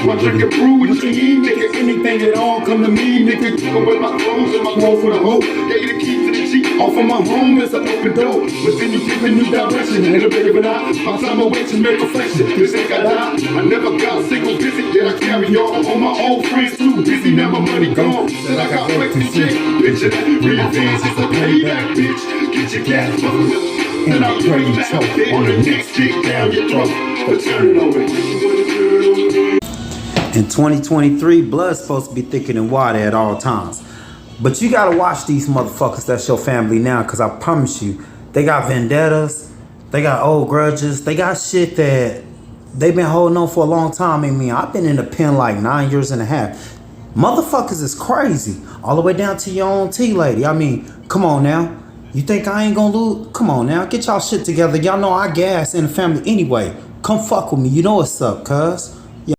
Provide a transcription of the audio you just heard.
My drinking brew with you need, nigga. Anything at all, come to me, nigga. You go with my clothes and my clothes for the hoe. Gave you the keys to the Jeep. Off of my home is an open door. But then you give a new direction. And a bit of an eye. My time away to make reflection. This ain't got out. I never got a single visit. Yet I carry on my old friends too busy. Now my money gone. Said I got work to check. Picture that. Revenge is a payback, bitch. Get your gas fucked. And I pray you choke on the next kick down your throat. But turn it over. In 2023, blood's supposed to be thicker than water at all times. But you gotta watch these motherfuckers that's your family now, cause I promise you, they got vendettas, they got old grudges, they got shit that they've been holding on for a long time. I mean, I've been in the pen like 9 years and a half. Motherfuckers is crazy. All the way down to your own tea lady. I mean, come on now. You think I ain't gonna lose? Come on now, get y'all shit together. Y'all know I gas in the family anyway. Come fuck with me, you know what's up, cuz.